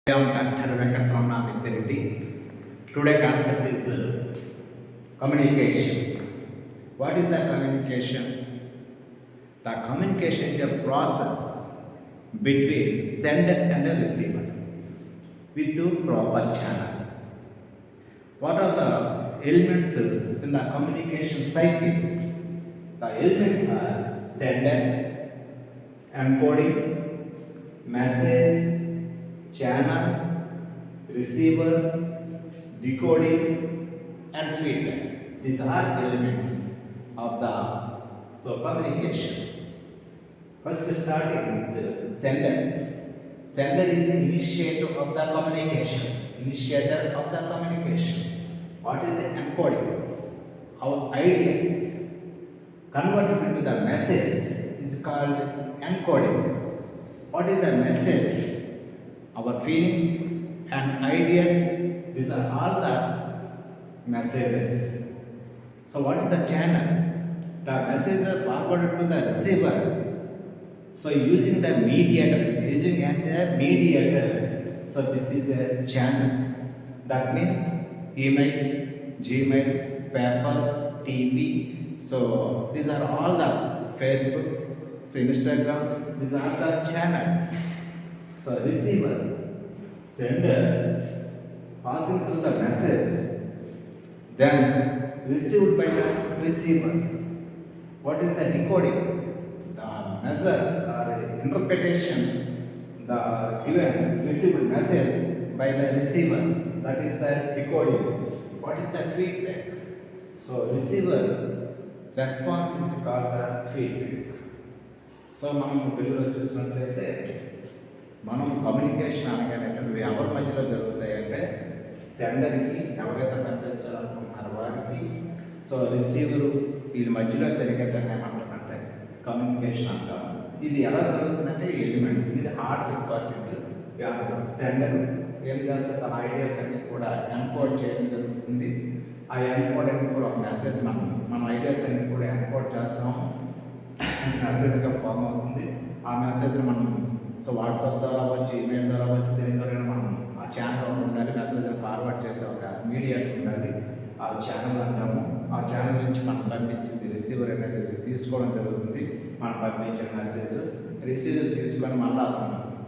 I am Dr. Venkatramana Vidyareddy. Today concept is communication. What is the communication? The communication is a process between sender and receiver with the proper channel. What are the elements in the communication cycle? The elements are sender, encoding, message, channel, receiver, decoding, and feedback. These are elements of the communication. First starting is sender. Sender is the initiator of the communication. Initiator of the communication. What is the encoding? Our ideas converted into the message is called encoding. What is the message? Our feelings and ideas, these are all the messages. So what is the channel? The messages are forwarded to the receiver. So using the mediator, using as a mediator, so this is a channel. That means email, Gmail, papers, TV. So these are all the Facebooks, so Instagrams, these are the channels. So receiver, sender, passing through the message, then received by the receiver. What is the decoding? The measure or interpretation, the given received message by the receiver. That is the decoding. What is the feedback? So receiver response is called the feedback. So మనం తెలుగులో చూసినట్లయితే మనం communication అనగానేటువంటి ఎవరి మధ్యలో జరుగుతాయంటే సెండర్కి ఎవరైతే పంపించాలనుకుంటున్నారో వారికి, so receiver వీళ్ళ మధ్యలో జరిగేదాన్ని ఏమంటామంటే కమ్యూనికేషన్ అంటాం. ఇది ఎలా జరుగుతుందంటే ఎలిమెంట్స్, ఇది హార్ట్ ఇంపార్టెంట్. సెండర్ ఏం చేస్తే తన ఐడియాస్ అన్ని కూడా ఎన్కోడ్ చేయడం జరుగుతుంది. ఆ ఎన్కోడ్ అన్ని కూడా ఒక మెసేజ్ మన ఐడియాస్ అన్ని కూడా ఎన్కోడ్ చేస్తాము, మెసేజ్గా ఫామ్ అవుతుంది. ఆ మెసేజ్ని మనం సో వాట్సాప్ ద్వారా అవ్వచ్చు, ఈమెయిల్ ద్వారా అవ్వచ్చు, దేని ద్వారా మనం ఆ ఛానల్ ఉండాలి, మెసేజ్ ఫార్వర్డ్ చేసే ఒక మీడియేటర్ ఉండాలి. ఆ ఛానల్ అంటాము. ఆ ఛానల్ నుంచి మనం పంపించింది రిసీవర్ అనేది తీసుకోవడం జరుగుతుంది. మనం పంపించిన మెసేజ్ రిసీవర్ తీసుకొని మళ్ళీ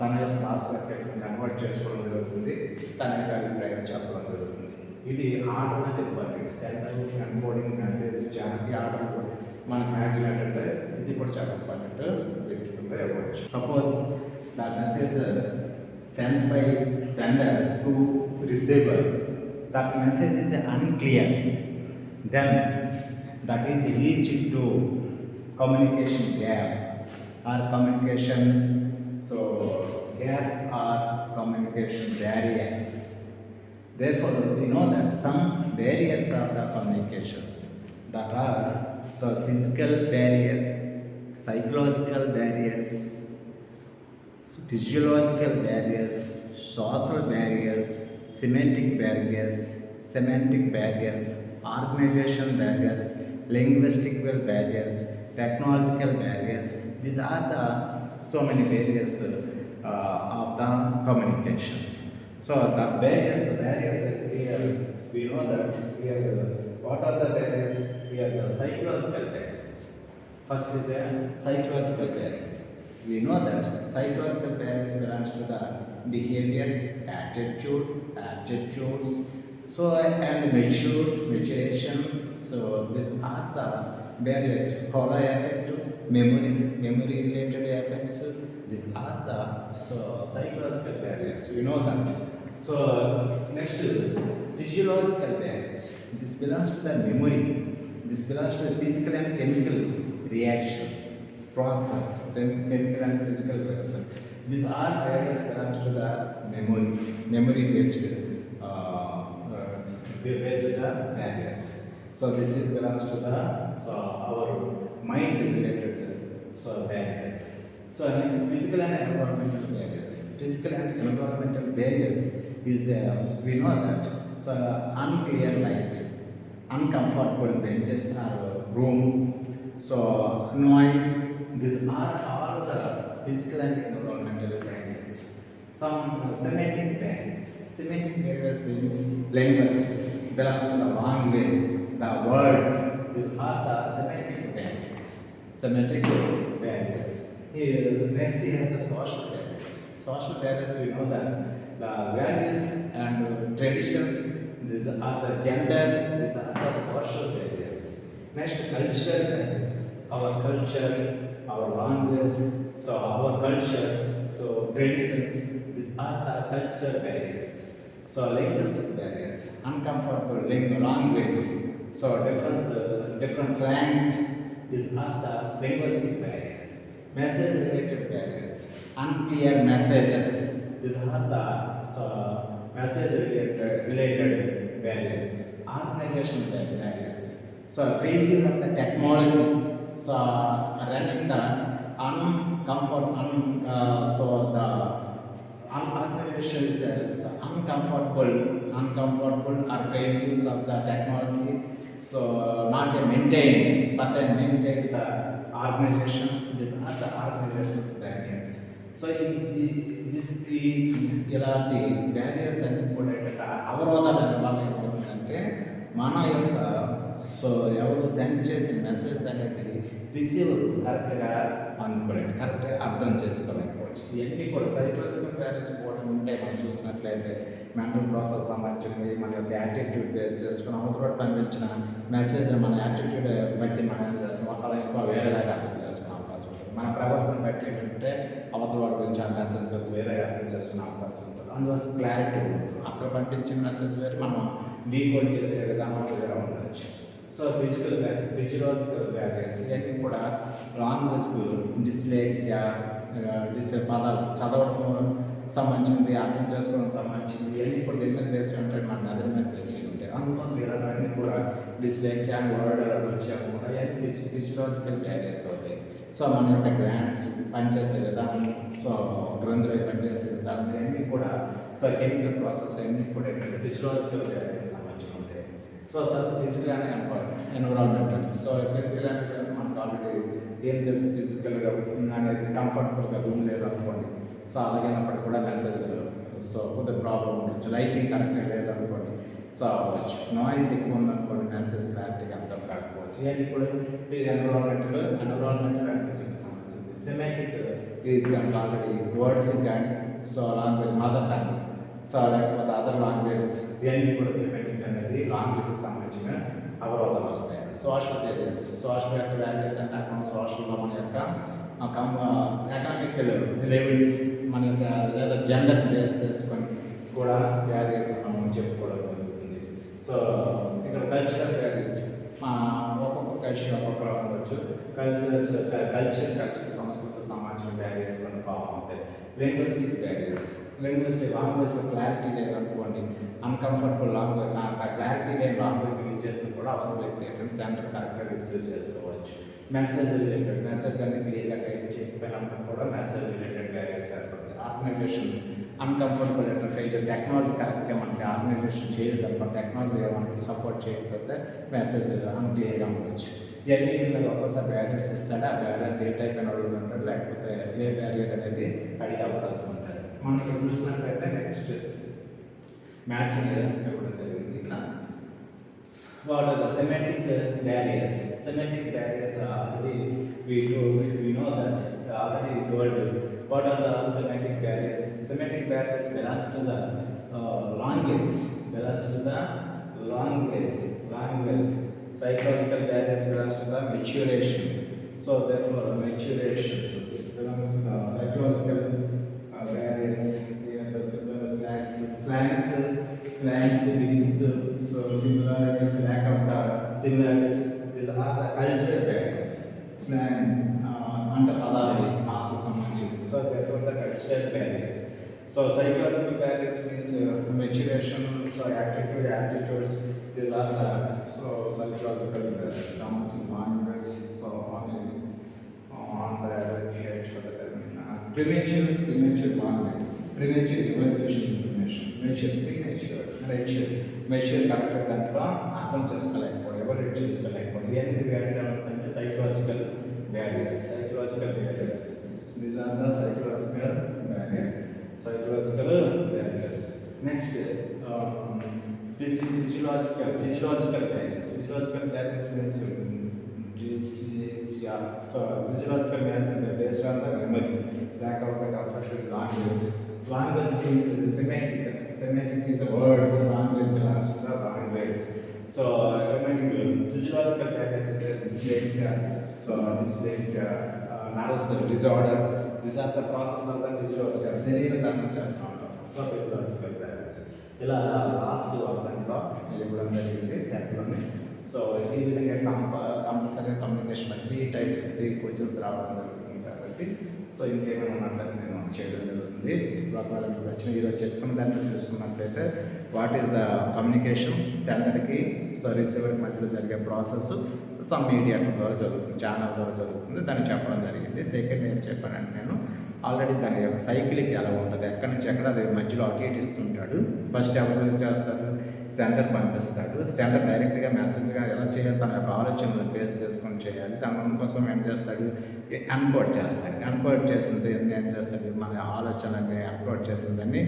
తన యొక్క పాస్వర్డ్ కన్వర్ట్ చేసుకోవడం జరుగుతుంది, తన యొక్క అభిప్రాయం చెప్పడం జరుగుతుంది. ఇది ఆర్డర్ అనేది important. Centre encoding message channel ఈ ఆర్డర్ మనకు మ్యాక్సిమం ఏంటంటే ఇది కూడా చాలా ఇంపార్టెంట్ పెట్టుకుంటే ఇవ్వచ్చు. Suppose the message sent by sender to receiver, that message is unclear, then that is reached to communication gap or communication gap or communication barriers. Therefore we know that some barriers are the communications that are physical barriers, psychological barriers, physiological barriers, social barriers, semantic barriers, organization barriers, linguistic barriers, technological barriers. These are the so many barriers of the communication. So the barriers here we know that here what are the barriers? Here the psychological barriers. First is the psychological barriers. We know that psychological barriers belongs to the behavior, aptitudes, so and maturation. So these are the barriers. Holo effect, memory related effects. These are the psychological barriers. We know that. So next, physiological barriers. This belongs to the memory. This belongs to the physical and chemical reactions. Process, chemical and physical process. These are barriers belongs to the memory based barriers. So this is belongs to the our mind related barriers. So next, physical and environmental barriers. Physical and environmental barriers is we know that unclear light, uncomfortable benches or room, so noise. These are all the physical and environmental barriers. some semantic barriers. Semantic barriers means linguist belongs to the language, the words. These are the semantic barriers. Semantic barriers. Here, next we have the social barriers. Social barriers, we know that the values and traditions. These are the gender. These are the social barriers. Next, cultural barriers. Our culture, our language, so our culture, so traditions. These are the cultural barriers. So linguistic barriers, uncomfortable language, so different slangs. These are the linguistic barriers. Message related barriers, unclear messages. These are the message related barriers. Organizational barriers. So failure of the technology. So running the organization is uncomfortable or failures of the technology. So not maintained the organization. These are the organization's barriers. So ఇలాంటి barriers అన్ని కూడా అవరోధాలు వల్ల ఏమవుతుందంటే మన యొక్క so ఎవరు send చేసిన మెసేజ్ అనేది రిసీవ్ కరెక్ట్గా అనుకోలేదు, కరెక్ట్గా అర్థం చేసుకోలేకపోవచ్చు. ఇవన్నీ కూడా సైకలాజికల్ బ్యారియర్స్ కూడా ఉంటాయి. మనం చూసినట్లయితే మెంటల్ ప్రాసెస్ సంబంధించినవి, మన యొక్క యాటిట్యూడ్ బేస్ చేసుకుని అవతల పంపించిన మెసేజ్ మన యాటిట్యూడ్ బట్టి మనం ఏం చేస్తాం, ఒకవేళ ఎక్కువ వేరేలాగా అర్థం చేసుకునే అవకాశం ఉంటుంది. మన ప్రవర్తన బట్టి ఏంటంటే అవతల వాడి గురించి ఆ మెసేజ్ వేరేగా అర్థం చేసుకునే అవకాశం ఉంటుంది. అందువల్ల క్లారిటీ ఉంటుంది. అక్కడ పంపించిన మెసేజ్ వేరే, మనం డీకోడ్ చేసే విధానం వేరే ఉండవచ్చు. సో ఫిజియలాజికల్ బ్యారియర్స్ ఇవన్నీ కూడా లాంగ్వేజ్కు డిస్లెక్సియా, పదాలు చదవడం సంబంధించింది, అర్థం చేసుకోవడం సంబంధించింది, ఇవన్నీ కూడా దేని మీద బేసి ఉంటాయి, మన మెదడు మీద బేసి ఉంటాయి. అందుకోసం ఇలాంటివన్నీ కూడా డిస్లెక్సియా వర్డ్ వచ్చాము అవన్నీ ఫిజియలాజికల్ బ్యారియర్స్ అవుతాయి. సో మన యొక్క గ్లాండ్స్ పనిచేసే విధానం, సో గ్రంథులు పనిచేసే విధానం ఇవన్నీ కూడా సో కెమికల్ ప్రాసెస్ అన్నీ కూడా ఫిజియలాజికల్ బ్యారియర్స్ సంబంధించి ఉంటాయి. సో తర్వాత physical and environmental. So physical అనేది మనకు ఆల్రెడీ ఏం తెలుసు, ఫిజికల్గా అనేది కంఫర్టబుల్గా రూమ్ లేదు అనుకోండి. సో అలాగైనప్పటికీ కూడా మెసేజ్ సో కొద్దిగా ప్రాబ్లం ఉండొచ్చు. లైటింగ్ కరెక్ట్గా లేదనుకోండి, సో అవ్వచ్చు. నాయిస్ ఎక్కువ ఉందనుకోండి, మెసేజ్ క్లారిటీగా అర్థం కాకపోవచ్చు. ఇవన్నీ కూడా ఎన్విరాన్మెంటల్ అండ్ ఫిజికల్ సంబంధించింది. సెమాటిక్ ఇది దానికి ఆల్రెడీ వర్డ్స్ కానీ, so language mother tongue, so లేకపోతే అదర్ లాంగ్వేజ్, ఇవన్నీ కూడా సెమాటిక్ అనేది లాంగ్వేజ్కి సంబంధించిన అవరోధాలు వస్తాయి. సోషల్ ఏరియాస్, సోషల్ యొక్క వాల్యూస్ అంటే అక్కడ సోషల్లో మన యొక్క ఎకనామిక్ లెవెల్స్, మన యొక్క లేదా జెండర్ బేస్ చేసుకొని కూడా బ్యారియర్స్ మనం చెప్పుకోవడం జరుగుతుంది. సో ఇక్కడ కల్చరల్ బ్యారియర్స్, ఒక్కొక్క కల్చర్ ఒక్కొక్కలా ఉండవచ్చు. కల్చర్ సంస్కృతి సంబంధించిన బ్యారియర్స్ కొన్ని ఫామ్ అవుతాయి. లింగ్విస్టిక్ బ్యారియర్స్, లాంగ్వేజ్లో క్లారిటీ లేదనుకోండి, అన్కంఫర్టబుల్ లాంగ్వేజ్, క్లారిటీ లేని లాంగ్వేజ్ యూజ్ చేస్తే కూడా అవతల వ్యక్తి ఏంటంటే సెంటర్ కరెక్ట్గా రిసీవ్ చేసుకోవచ్చు. మెసేజ్ రిలేటెడ్, మెసేజ్ అనేది క్లియర్గా టైప్ చేయకపోయినప్పుడు కూడా మెసేజ్ రిలేటెడ్ బ్యారియర్స్ ఏర్పడతాయి. ఆర్గనైజేషన్ అన్కంఫర్టబుల్ ఫెయిల్యూర్, టెక్నాలజీ కరెక్ట్గా మనకి ఆర్గనైజేషన్ చేయలేదు, టెక్నాలజీ మనకి సపోర్ట్ చేయకపోతే మెసేజ్ అన్క్లియర్గా ఉండొచ్చు. ఇవన్నీ ఒక్కోసారి బ్యారియర్స్ ఇస్తాడు, ఆ బ్యారియర్స్ ఏ టైప్ అని అడుగుతుంటాడు, లేకపోతే ఏ బ్యారియర్ అనేది అడిగే అవకాశం ఉంటుంది. మనం చూసినట్లయితే నెక్స్ట్ మ్యాచింగ్ ఇవ్వడం జరిగింది. ఇక్కడ what are the semantic barriers? Semantic barriers are already we know that already told what are the semantic barriers. Semantic barriers belongs to the language. Psychological barriers belongs to the maturation. So therefore maturation belongs to the psychological barriers. Here the slangs means so similarities, lack of the similarities. These are the cultural barriers. Slang under padaali mass సంబంధించి. So therefore the cultural barriers. So psychological barriers means maturation, so attitudes. These are the so psychological barriers. Language, so on the premature language, premature evaluation information, mature character దాంట్లో అర్థం చేసుకోలేకపోవడం, ఎవరేట్ చేసుకోలేకపోవడం, ఇవన్నీ అంటే psychological barriers. These are the psychological barriers. psychological barriers. Next, physiological barriers. Physiological barriers means disease, yeah. So physiological barriers are based on the memory, lack of the comfort language. Language means semantic. Semantic is the words. Language belongs to the language. So physiological barriers is the dyslexia. So dyslexia, nervous disorder. These are the process of the physiological. శరీర ధర్మం చేస్తూ ఉంటాం. So physiological barriers. ఇలా last అర్థంలో ఇవ్వడం జరిగింది సెట్లోని. So ఈ విధంగా కంపల్సరీ కమ్యూనికేషన్ 3 టైప్స్ 3 క్వశ్చన్స్ రావడం జరుగుతుంది కాబట్టి సో ఇంకేమైనా ఉన్నట్లయితే నేను చేయడం జరుగుతుంది. ఒకవేళ మీకు వచ్చిన ఈరోజు చెప్పుకున్న దాంట్లో చూసుకున్నట్లయితే వాట్ ఈస్ ద కమ్యూనికేషన్ సెండర్కి సో రిసీవర్కి మధ్యలో జరిగే ప్రాసెస్ సమ్ మీడియేటర్ ద్వారా జరుగుతుంది, ఛానల్ ద్వారా జరుగుతుంది, దాన్ని చెప్పడం జరిగింది. సెకండ్ ఏం చెప్పానంటే నేను ఆల్రెడీ దాని యొక్క సైకిల్కి ఎలా ఉంటుంది, ఎక్కడి నుంచి ఎక్కడ అది మధ్యలో అటు ఇటు ఇస్తుంటాడు. ఫస్ట్ ఎవరు చేస్తారు, సెంటర్ పంపిస్తాడు. సెంటర్ డైరెక్ట్గా మెసేజ్గా ఎలా చేయాలి, తన యొక్క ఆలోచనలు బేస్ చేసుకొని చేయాలి. దానికోసం ఏం చేస్తాడు, ఎన్కోడ్ చేస్తాడు. ఎన్కోడ్ చేసింది ఏం చేస్తాడు, మన ఆలోచనని ఎన్కోడ్ చేసిందని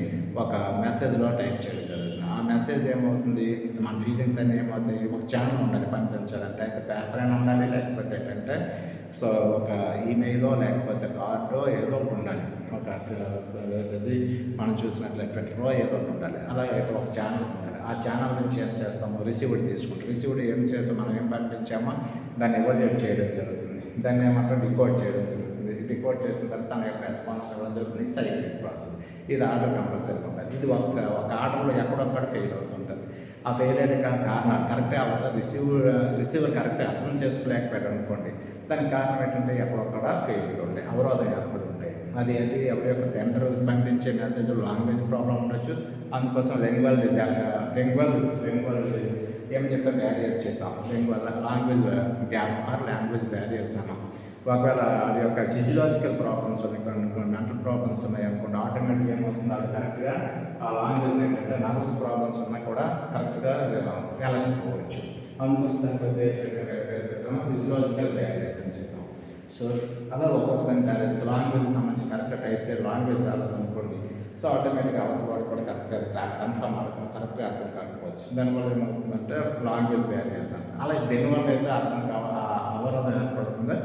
ఒక మెసేజ్లో టైప్ చేయడం జరుగుతుంది. ఆ మెసేజ్ ఏమవుతుంది, మన ఫీలింగ్స్ అన్నీ ఏమవుతాయి, ఒక ఛానల్ ఉండాలి పంపించాలంటే. అయితే పేపర్ అయినా ఉండాలి, లేకపోతే ఏంటంటే సో ఒక ఈమెయిలో లేకపోతే కార్డో ఏదో ఒకటి ఉండాలి. ఒక అది మనం చూసినట్లయితే ట్విట్టరో ఏదో ఒకటి ఉండాలి. అలాగే ఒక ఛానల్ ఉండాలి. ఆ ఛానల్ నుంచి ఏం చేస్తాము, రిసీవ్డ్ తీసుకుంటాం. రిసీవ్డ్ ఏం చేస్తాం, మనం ఏం పంపించామో దాన్ని ఎవాల్యుయేట్ చేయడం జరుగుతుంది. దాన్ని ఏమంటారు, డికోడ్ చేయడం జరుగుతుంది. డికోడ్ చేసిన తర్వాత తన యొక్క రెస్పాన్స్ ఇవ్వడం జరుగుతుంది. Cyclic process. ఇది ఆర్డర్ కంపల్సరీ ఉండాలి. ఇది ఒక ఆర్డర్లో ఎక్కడొక్కడ ఫెయిల్ అవుతుంటుంది. ఆ ఫెయిల్ అయ్యే కారణాలు కరెక్టే అవుతుంది. రిసీవర్ కరెక్ట్గా అర్థం చేసుకోలేకపోయాడు అనుకోండి, దానికి కారణం ఏంటంటే ఎక్కడొక్కడ ఫెయిల్యూర్ ఉంటాయి, అవరోధం ఏర్పడి ఉంటాయి. అది ఏంటి, ఎవరి యొక్క సెంటర్ పంపించే మెసేజ్ లాంగ్వేజ్ ప్రాబ్లం ఉండొచ్చు. అందుకోసం లింగ్వల్ ఏం చెప్పే బ్యారియర్స్ చేద్దాం. Lingual language gap or language barriers అన్నాం. ఒకవేళ అది యొక్క ఫిజియలాజికల్ ప్రాబ్లమ్స్ ఉన్నాయి, కొన్ని మెంటల్ ప్రాబ్లమ్స్ ఉన్నాయి అనుకోండి, ఆటోమేటిక్గా ఏమవుతుంది, అది కరెక్ట్గా ఆ లాంగ్వేజ్ ఏంటంటే నర్వస్ ప్రాబ్లమ్స్ ఉన్నా కూడా కరెక్ట్గా వెళ్ళకపోవచ్చు. అందుకోసం ఫిజియలాజికల్ బ్యారియర్స్ అని చెప్తాం. సో అలా ఒక్కొక్క బ్యారియర్స్ లాంగ్వేజ్ సంబంధించి కరెక్ట్గా టైప్ చేయాలి. లాంగ్వేజ్ రాలేదనుకోండి, సో ఆటోమేటిక్గా అవతల వాడు కూడా కరెక్ట్గా కన్ఫర్మ్ అవ్వడం, కరెక్ట్గా అర్థం కాకపోవచ్చు. దానివల్ల ఏమవుతుందంటే లాంగ్వేజ్ బ్యారియర్స్ అంటే. అలా దేనివల్ల అయితే అర్థం అవరోధం ఏర్పడుతుందో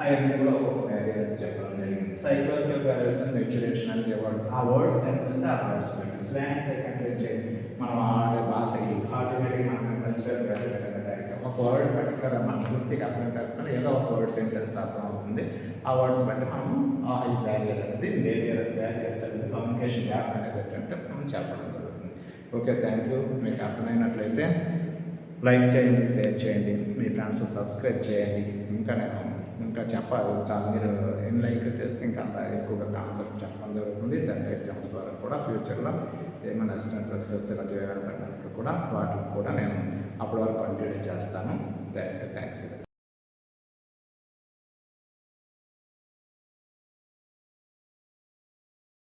అవన్నీ కూడా ఒక్కొక్క బ్యారియర్స్ చెప్పడం జరిగింది. సైకలాజికల్ బ్యారియర్స్ అండ్ మెచ్యురేషన్ అనేది వర్డ్స్. ఆ వర్డ్స్ కనిపిస్తే ఆ వర్డ్స్ స్లాంగ్స్ కనిపించే మనం ఆడే భాష ఆటోమేటిక్గా మనం కల్చరల్ బ్యారియర్స్ అనేది ఒక వర్డ్ పర్టికులర్ మన పూర్తిగా అర్థం కాకపోయినా ఏదో ఒక వర్డ్ సెంటెన్స్ అర్థం అవుతుంది. ఆ వర్డ్స్ బట్టి మనం ఈ బ్యారియర్ అనేది బ్యారియర్స్ అనేది కమ్యూనికేషన్ గ్యాప్ అనేది ఏంటంటే మనం చెప్పడం జరుగుతుంది. Okay, thank you. మీకు అర్థమైనట్లయితే లైక్ చేయండి, షేర్ చేయండి, మీ ఫ్రెండ్స్ సబ్స్క్రైబ్ చేయండి. ఇంకా చెప్పాలి చాలా, మీరు ఎన్ని లైక్ చేస్తే ఇంకా అంత ఎక్కువగా కాన్సెప్ట్ చెప్పడం జరుగుతుంది. సెంటర్ ఎగ్జామ్స్ వరకు కూడా ఫ్యూచర్లో ఏమైనా అసిస్టెంట్ ప్రొఫెసర్స్ ఇలాంటివి ఏమైనా పెట్టడానికి కూడా వాటికి కూడా నేను అప్పటి వరకు కంటిన్యూ చేస్తాను. Thank you.